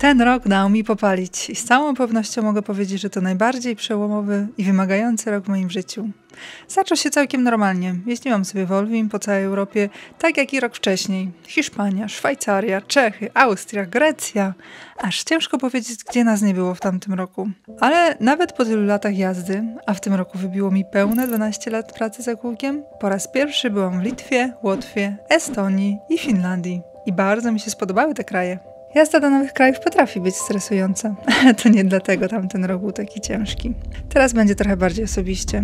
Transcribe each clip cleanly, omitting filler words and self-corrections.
Ten rok dał mi popalić i z całą pewnością mogę powiedzieć, że to najbardziej przełomowy i wymagający rok w moim życiu. Zaczął się całkiem normalnie. Jeździłam sobie Volvim po całej Europie, tak jak i rok wcześniej. Hiszpania, Szwajcaria, Czechy, Austria, Grecja. Aż ciężko powiedzieć, gdzie nas nie było w tamtym roku. Ale nawet po tylu latach jazdy, a w tym roku wybiło mi pełne 12 lat pracy za kółkiem, po raz pierwszy byłam w Litwie, Łotwie, Estonii i Finlandii. I bardzo mi się spodobały te kraje. Jazda do nowych krajów potrafi być stresująca, ale to nie dlatego tamten rok był taki ciężki. Teraz będzie trochę bardziej osobiście.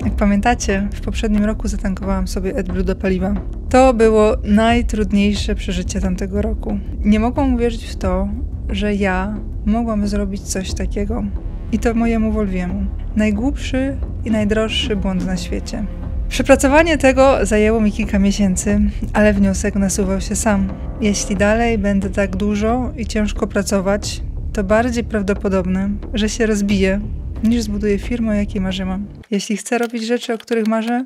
Jak pamiętacie, w poprzednim roku zatankowałam sobie AdBlue do paliwa. To było najtrudniejsze przeżycie tamtego roku. Nie mogłam uwierzyć w to, że ja mogłam zrobić coś takiego. I to mojemu Volviemu. Najgłupszy i najdroższy błąd na świecie. Przepracowanie tego zajęło mi kilka miesięcy, ale wniosek nasuwał się sam. Jeśli dalej będę tak dużo i ciężko pracować, to bardziej prawdopodobne, że się rozbiję, niż zbuduję firmę, o jakiej marzyłam. Jeśli chcę robić rzeczy, o których marzę,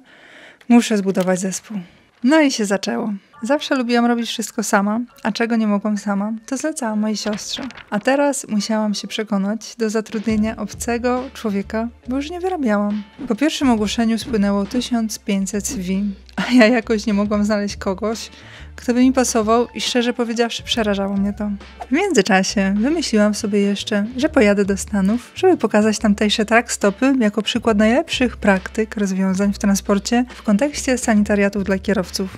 muszę zbudować zespół. No i się zaczęło. Zawsze lubiłam robić wszystko sama, a czego nie mogłam sama, to zlecałam mojej siostrze. A teraz musiałam się przekonać do zatrudnienia obcego człowieka, bo już nie wyrabiałam. Po pierwszym ogłoszeniu spłynęło 1500 CV, a ja jakoś nie mogłam znaleźć kogoś, kto by mi pasował i szczerze powiedziawszy przerażało mnie to. W międzyczasie wymyśliłam sobie jeszcze, że pojadę do Stanów, żeby pokazać tamtejsze truckstopy jako przykład najlepszych praktyk rozwiązań w transporcie w kontekście sanitariatów dla kierowców.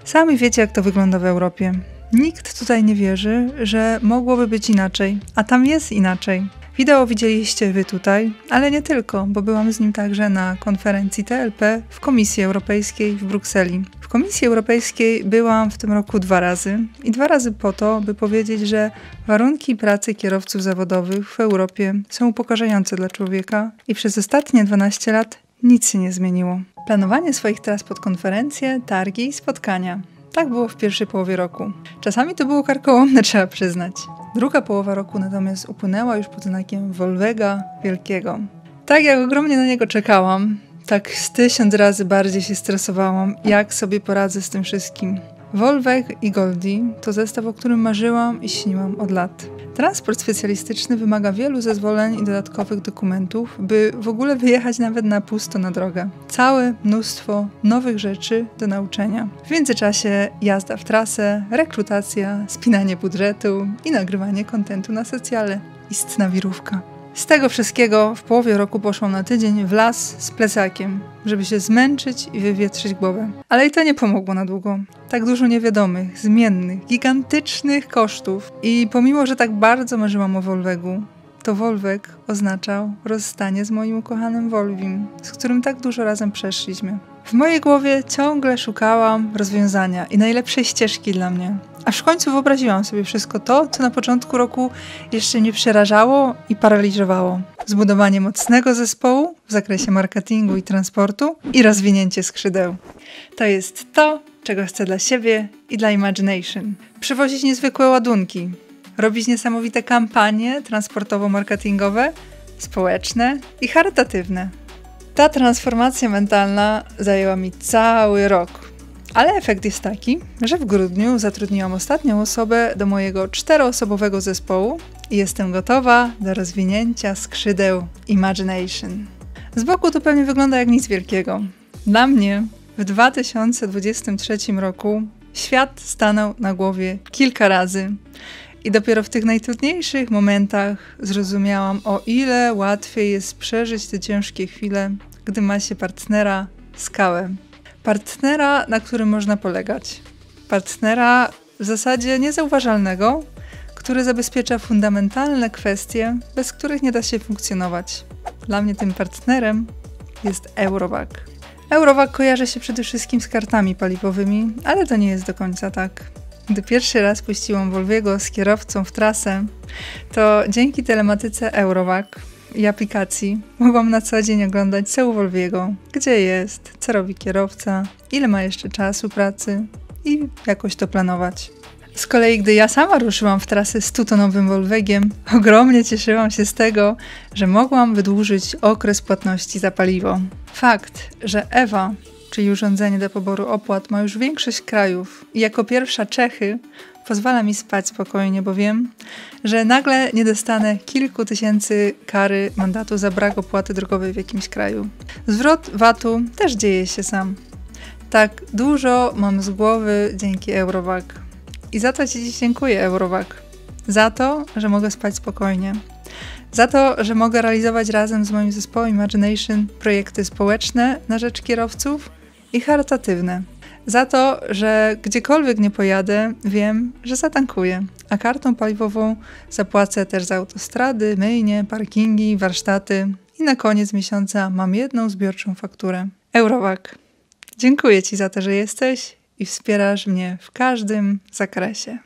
Sami wiecie, jak to wygląda w Europie. Nikt tutaj nie wierzy, że mogłoby być inaczej, a tam jest inaczej. Wideo widzieliście wy tutaj, ale nie tylko, bo byłam z nim także na konferencji TLP w Komisji Europejskiej w Brukseli. W Komisji Europejskiej byłam w tym roku 2 razy i 2 razy po to, by powiedzieć, że warunki pracy kierowców zawodowych w Europie są upokarzające dla człowieka i przez ostatnie 12 lat nic się nie zmieniło. Planowanie swoich tras pod konferencje, targi i spotkania. Tak było w pierwszej połowie roku. Czasami to było karkołomne, trzeba przyznać. Druga połowa roku natomiast upłynęła już pod znakiem Volvega Wielkiego. Tak jak ogromnie na niego czekałam, tak z 1000 razy bardziej się stresowałam, jak sobie poradzę z tym wszystkim. Volveg i Goldie to zestaw, o którym marzyłam i śniłam od lat. Transport specjalistyczny wymaga wielu zezwoleń i dodatkowych dokumentów, by w ogóle wyjechać nawet na pusto na drogę. Całe mnóstwo nowych rzeczy do nauczenia. W międzyczasie jazda w trasę, rekrutacja, spinanie budżetu i nagrywanie kontentu na socjale. Istna wirówka. Z tego wszystkiego w połowie roku poszłam na tydzień w las z plecakiem, żeby się zmęczyć i wywietrzyć głowę. Ale i to nie pomogło na długo. Tak dużo niewiadomych, zmiennych, gigantycznych kosztów. I pomimo, że tak bardzo marzyłam o Volvegu, to Volveg oznaczał rozstanie z moim ukochanym Volvim, z którym tak dużo razem przeszliśmy. W mojej głowie ciągle szukałam rozwiązania i najlepszej ścieżki dla mnie. Aż w końcu wyobraziłam sobie wszystko to, co na początku roku jeszcze mnie przerażało i paraliżowało. Zbudowanie mocnego zespołu w zakresie marketingu i transportu i rozwinięcie skrzydeł. To jest to, czego chcę dla siebie i dla Imagination. Przywozić niezwykłe ładunki, robić niesamowite kampanie transportowo-marketingowe, społeczne i charytatywne. Ta transformacja mentalna zajęła mi cały rok. Ale efekt jest taki, że w grudniu zatrudniłam ostatnią osobę do mojego 4-osobowego zespołu i jestem gotowa do rozwinięcia skrzydeł Imagination. Z boku to pewnie wygląda jak nic wielkiego. Dla mnie w 2023 roku świat stanął na głowie kilka razy i dopiero w tych najtrudniejszych momentach zrozumiałam, o ile łatwiej jest przeżyć te ciężkie chwile, gdy ma się partnera, skałę. Partnera, na którym można polegać. Partnera w zasadzie niezauważalnego, który zabezpiecza fundamentalne kwestie, bez których nie da się funkcjonować. Dla mnie tym partnerem jest Eurowag. Eurowag kojarzy się przede wszystkim z kartami paliwowymi, ale to nie jest do końca tak. Gdy pierwszy raz puściłam Volviego z kierowcą w trasę, to dzięki telematyce Eurowag i aplikacji mogłam na co dzień oglądać co u Volviego, gdzie jest, co robi kierowca, ile ma jeszcze czasu pracy i jakoś to planować. Z kolei gdy ja sama ruszyłam w trasę 100-tonowym Volvegiem, ogromnie cieszyłam się z tego, że mogłam wydłużyć okres płatności za paliwo. Fakt, że EVA, czyli urządzenie do poboru opłat, ma już większość krajów i jako pierwsza Czechy, pozwala mi spać spokojnie, bo wiem, że nagle nie dostanę kilku tysięcy kary mandatu za brak opłaty drogowej w jakimś kraju. Zwrot VAT-u też dzieje się sam. Tak dużo mam z głowy dzięki Eurovac. I za to Ci dziś dziękuję, Eurovac. Za to, że mogę spać spokojnie. Za to, że mogę realizować razem z moim zespołem Imagination projekty społeczne na rzecz kierowców i charytatywne. Za to, że gdziekolwiek nie pojadę, wiem, że zatankuję, a kartą paliwową zapłacę też za autostrady, myjnie, parkingi, warsztaty i na koniec miesiąca mam jedną zbiorczą fakturę. Eurovac. Dziękuję Ci za to, że jesteś i wspierasz mnie w każdym zakresie.